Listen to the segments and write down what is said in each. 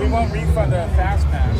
won't refund the fast pass.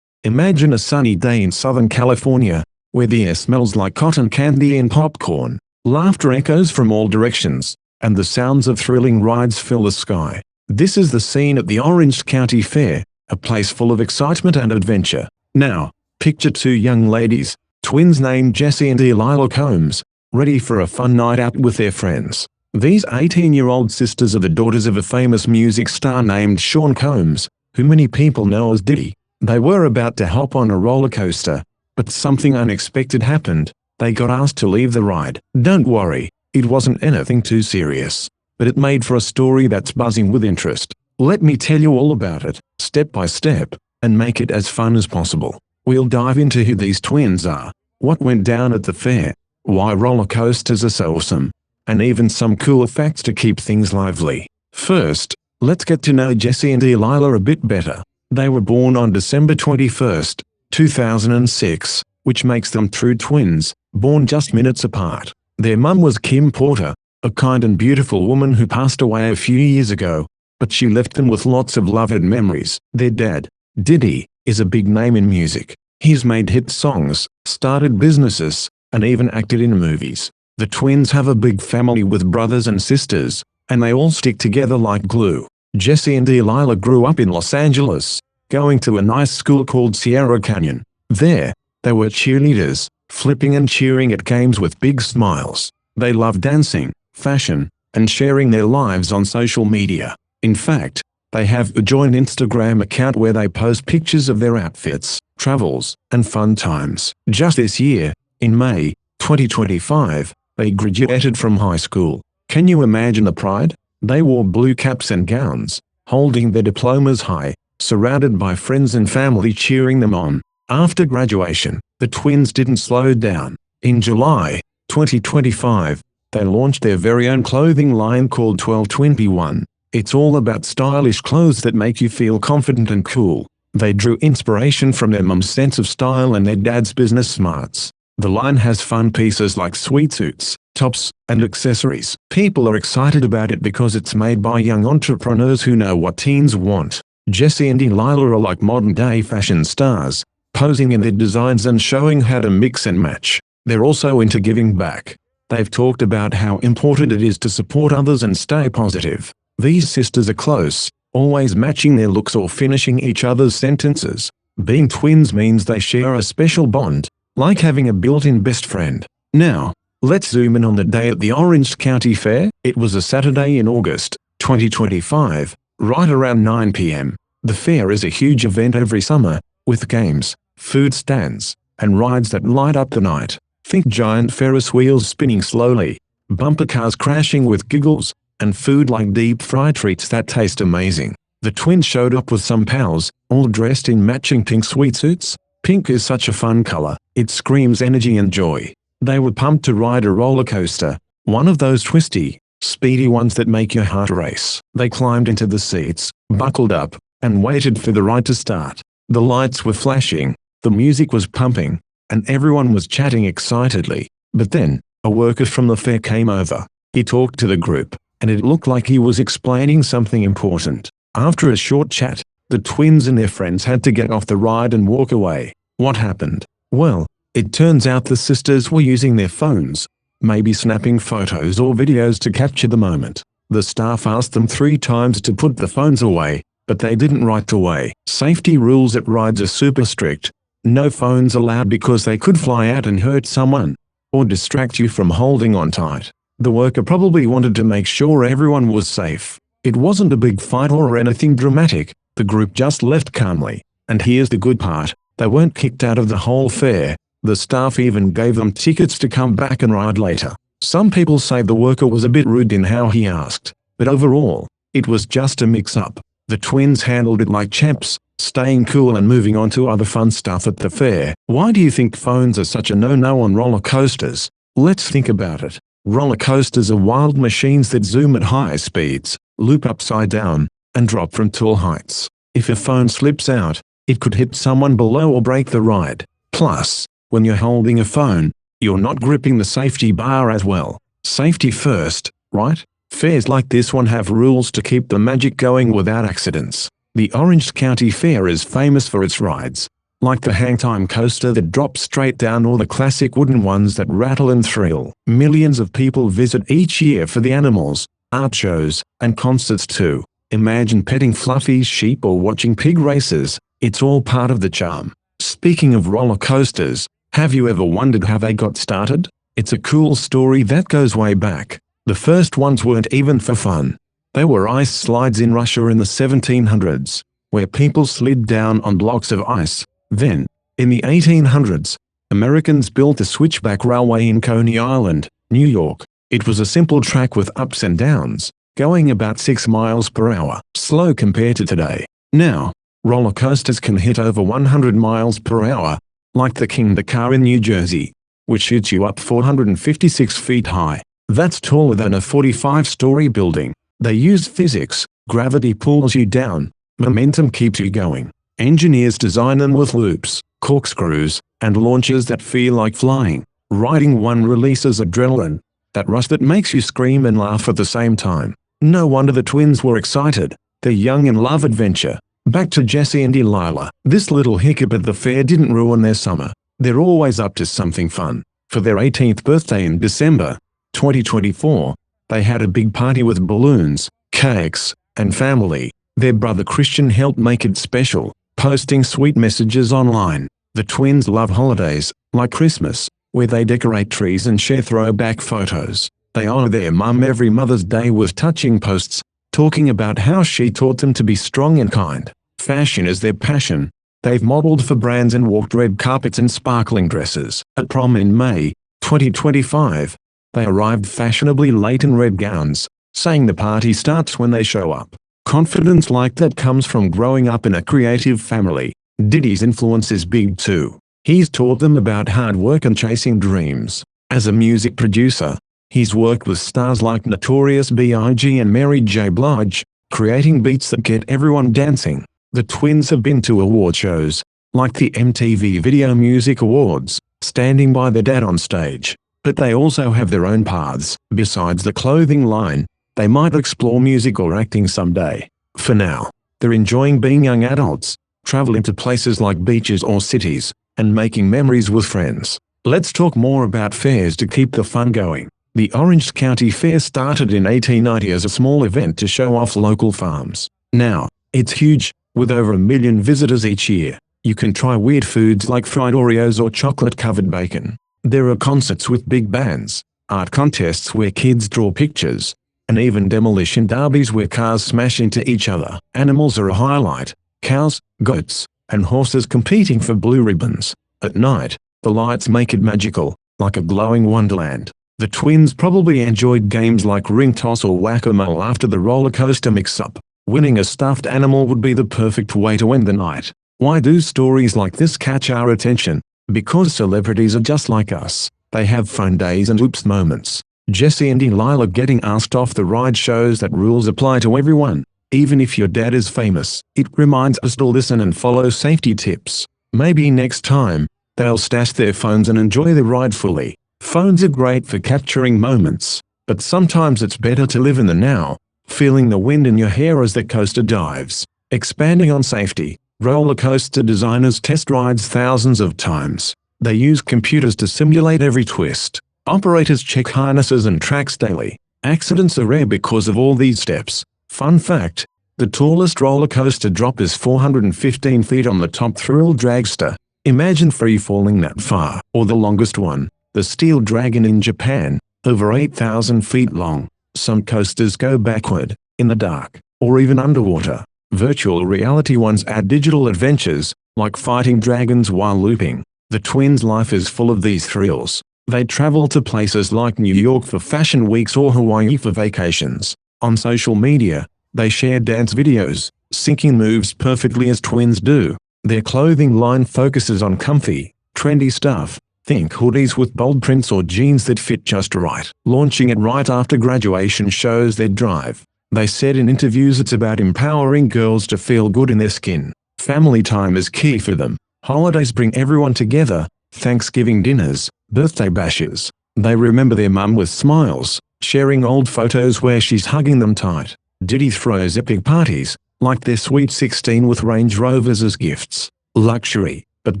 Imagine a sunny day in Southern California, where the air smells like cotton candy and popcorn. Laughter echoes from all directions, and the sounds of thrilling rides fill the sky. This is the scene at the Orange County Fair, a place full of excitement and adventure. Now, picture two young ladies, twins named Jessie and Delilah Combs, ready for a fun night out with their friends. These 18-year-old sisters are the daughters of a famous music star named Sean Combs, who many people know as Diddy. They were about to hop on a roller coaster, but something unexpected happened. They got asked to leave the ride. Don't worry, it wasn't anything too serious, but it made for a story that's buzzing with interest. Let me tell you all about it, step by step, and make it as fun as possible. We'll dive into who these twins are, what went down at the fair, why roller coasters are so awesome, and even some cool facts to keep things lively. First, let's get to know Jessie and Delilah a bit better. They were born on December 21, 2006, which makes them true twins, born just minutes apart. Their mum was Kim Porter, a kind and beautiful woman who passed away a few years ago, but she left them with lots of love and memories. Their dad, Diddy, is a big name in music. He's made hit songs, started businesses, and even acted in movies. The twins have a big family with brothers and sisters, and they all stick together like glue. Jessie and Delilah grew up in Los Angeles, going to a nice school called Sierra Canyon. There, they were cheerleaders, flipping and cheering at games with big smiles. They loved dancing, fashion, and sharing their lives on social media. In fact, they have a joint Instagram account where they post pictures of their outfits, travels, and fun times. Just this year, in May 2025, they graduated from high school. Can you imagine the pride? They wore blue caps and gowns, holding their diplomas high, surrounded by friends and family cheering them on. After graduation, the twins didn't slow down. In July 2025, they launched their very own clothing line called 1221. It's all about stylish clothes that make you feel confident and cool. They drew inspiration from their mum's sense of style and their dad's business smarts. The line has fun pieces like sweatsuits, tops, and accessories. People are excited about it because it's made by young entrepreneurs who know what teens want. Jessie and Delilah are like modern-day fashion stars, posing in their designs and showing how to mix and match. They're also into giving back. They've talked about how important it is to support others and stay positive. These sisters are close, always matching their looks or finishing each other's sentences. Being twins means they share a special bond, like having a built-in best friend. Now, let's zoom in on the day at the Orange County Fair. It was a Saturday in August 2025, right around 9 p.m. The fair is a huge event every summer, with games, food stands, and rides that light up the night. Think giant Ferris wheels spinning slowly, bumper cars crashing with giggles, and food like deep-fried treats that taste amazing. The twins showed up with some pals, all dressed in matching pink sweatsuits. Pink is such a fun color, it screams energy and joy. They were pumped to ride a roller coaster, one of those twisty, speedy ones that make your heart race. They climbed into the seats, buckled up, and waited for the ride to start. The lights were flashing, the music was pumping, and everyone was chatting excitedly. But then, a worker from the fair came over. He talked to the group, and it looked like he was explaining something important. After a short chat, the twins and their friends had to get off the ride and walk away. What happened? Well, it turns out the sisters were using their phones, maybe snapping photos or videos to capture the moment. The staff asked them 3 times to put the phones away, but they didn't right away. Safety rules at rides are super strict. No phones allowed because they could fly out and hurt someone, or distract you from holding on tight. The worker probably wanted to make sure everyone was safe. It wasn't a big fight or anything dramatic. The group just left calmly. And here's the good part. They weren't kicked out of the whole fair. The staff even gave them tickets to come back and ride later. Some people say the worker was a bit rude in how he asked, but overall, it was just a mix-up. The twins handled it like champs, staying cool and moving on to other fun stuff at the fair. Why do you think phones are such a no-no on roller coasters? Let's think about it. Roller coasters are wild machines that zoom at high speeds, loop upside down, and drop from tall heights. If a phone slips out, it could hit someone below or break the ride. Plus, when you're holding a phone, you're not gripping the safety bar as well. Safety first, right? Fairs like this one have rules to keep the magic going without accidents. The Orange County Fair is famous for its rides, like the hangtime coaster that drops straight down or the classic wooden ones that rattle and thrill. Millions of people visit each year for the animals, art shows, and concerts too. Imagine petting fluffy sheep or watching pig races. It's all part of the charm. Speaking of roller coasters, have you ever wondered how they got started? It's a cool story that goes way back. The first ones weren't even for fun. They were ice slides in Russia in the 1700s, where people slid down on blocks of ice. Then, in the 1800s, Americans built a switchback railway in Coney Island, New York. It was a simple track with ups and downs, going about 6 miles per hour, slow compared to today. Now, roller coasters can hit over 100 miles per hour, like the Conductor in New Jersey, which shoots you up 456 feet high. That's taller than a 45-story building. They use physics. Gravity pulls you down. Momentum keeps you going. Engineers design them with loops, corkscrews, and launches that feel like flying. Riding one releases adrenaline, that rush that makes you scream and laugh at the same time. No wonder the twins were excited. They're young and love adventure. Back to Jesse and Delilah. This little hiccup at the fair didn't ruin their summer. They're always up to something fun. For their 18th birthday in December 2024, they had a big party with balloons, cakes, and family. Their brother Christian helped make it special, posting sweet messages online. The twins love holidays, like Christmas, where they decorate trees and share throwback photos. They honor their mum every Mother's Day with touching posts, talking about how she taught them to be strong and kind. Fashion is their passion. They've modeled for brands and walked red carpets in sparkling dresses. At prom in May 2025, they arrived fashionably late in red gowns, saying the party starts when they show up. Confidence like that comes from growing up in a creative family. Diddy's influence is big too. He's taught them about hard work and chasing dreams. As a music producer, he's worked with stars like Notorious B.I.G. and Mary J. Blige, creating beats that get everyone dancing. The twins have been to award shows, like the MTV Video Music Awards, standing by their dad on stage. But they also have their own paths. Besides the clothing line, they might explore music or acting someday. For now, they're enjoying being young adults, traveling to places like beaches or cities, and making memories with friends. Let's talk more about fairs to keep the fun going. The Orange County Fair started in 1890 as a small event to show off local farms. Now, it's huge, with over 1 million visitors each year. You can try weird foods like fried Oreos or chocolate-covered bacon. There are concerts with big bands, art contests where kids draw pictures, and even demolition derbies where cars smash into each other. Animals are a highlight. Cows, goats, and horses competing for blue ribbons. At night, the lights make it magical, like a glowing wonderland. The twins probably enjoyed games like ring toss or whack-a-mole after the roller coaster mix-up. Winning a stuffed animal would be the perfect way to end the night. Why do stories like this catch our attention? Because celebrities are just like us. They have fun days and oops moments. Jesse and Delilah getting asked off the ride shows that rules apply to everyone. Even if your dad is famous, it reminds us to listen and follow safety tips. Maybe next time, they'll stash their phones and enjoy the ride fully. Phones are great for capturing moments, but sometimes it's better to live in the now, feeling the wind in your hair as the coaster dives. Expanding on safety, roller coaster designers test rides thousands of times. They use computers to simulate every twist. Operators check harnesses and tracks daily. Accidents are rare because of all these steps. Fun fact, the tallest roller coaster drop is 415 feet on the top thrill dragster. Imagine free falling that far. Or the longest one, the Steel Dragon in Japan, over 8,000 feet long. Some coasters go backward, in the dark, or even underwater. Virtual reality ones add digital adventures, like fighting dragons while looping. The twins' life is full of these thrills. They travel to places like New York for fashion weeks or Hawaii for vacations. On social media, they share dance videos, syncing moves perfectly as twins do. Their clothing line focuses on comfy, trendy stuff. Think hoodies with bold prints or jeans that fit just right. Launching it right after graduation shows their drive. They said in interviews it's about empowering girls to feel good in their skin. Family time is key for them. Holidays bring everyone together, Thanksgiving dinners, birthday bashes. They remember their mum with smiles, sharing old photos where she's hugging them tight. Diddy throws epic parties, like their Sweet 16 with Range Rovers as gifts. Luxury, but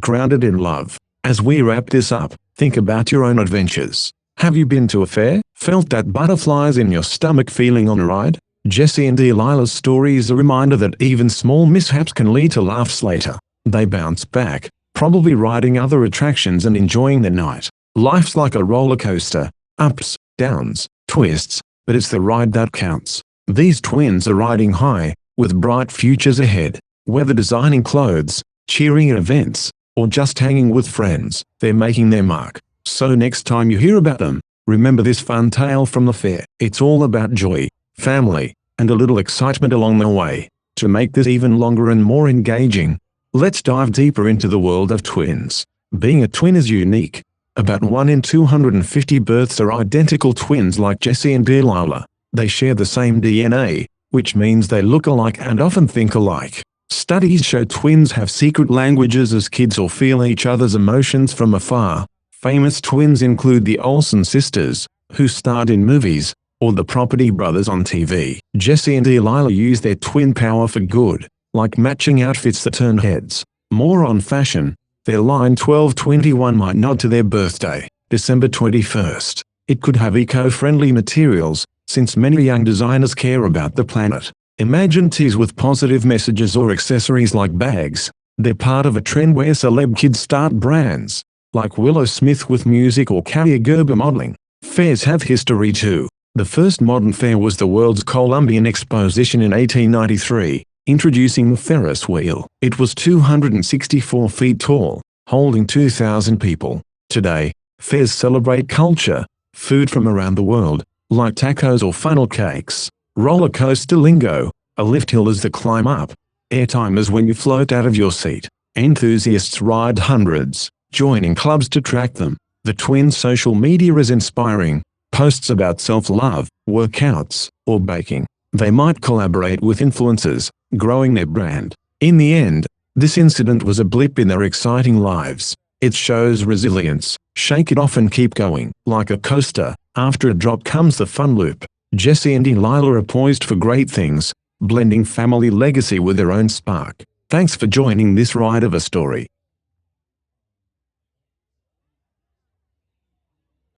grounded in love. As we wrap this up, think about your own adventures. Have you been to a fair? Felt that butterflies in your stomach feeling on a ride? Jesse and Delilah's story is a reminder that even small mishaps can lead to laughs later. They bounce back, probably riding other attractions and enjoying the night. Life's like a roller coaster, ups, downs, twists, but it's the ride that counts. These twins are riding high, with bright futures ahead. Whether designing clothes, cheering at events, or just hanging with friends, they're making their mark. So next time you hear about them, remember this fun tale from the fair. It's all about joy, family, and a little excitement along the way. To make this even longer and more engaging, let's dive deeper into the world of twins. Being a twin is unique. About 1 in 250 births are identical twins like Jesse and Delilah. They share the same DNA, which means they look alike and often think alike. Studies show twins have secret languages as kids or feel each other's emotions from afar. Famous twins include the Olsen sisters, who starred in movies, or the Property Brothers on TV. Jesse and Delilah use their twin power for good, like matching outfits that turn heads. More on fashion, their line 1221 might nod to their birthday, December 21st. It could have eco-friendly materials, since many young designers care about the planet. Imagine tees with positive messages or accessories like bags. They're part of a trend where celeb kids start brands, like Willow Smith with music or Kaia Gerber modeling. Fairs have history too. The first modern fair was the World's Columbian Exposition in 1893, introducing the Ferris wheel. It was 264 feet tall, holding 2,000 people. Today, fairs celebrate culture, food from around the world, like tacos or funnel cakes. Rollercoaster lingo, a lift hill is the climb up. Airtime is when you float out of your seat. Enthusiasts ride hundreds, joining clubs to track them. The twins' social media is inspiring. Posts about self-love, workouts, or baking. They might collaborate with influencers, growing their brand. In the end, this incident was a blip in their exciting lives. It shows resilience. Shake it off and keep going. Like a coaster, after a drop comes the fun loop. Jesse and Delilah are poised for great things, blending family legacy with their own spark. Thanks for joining this ride of a story.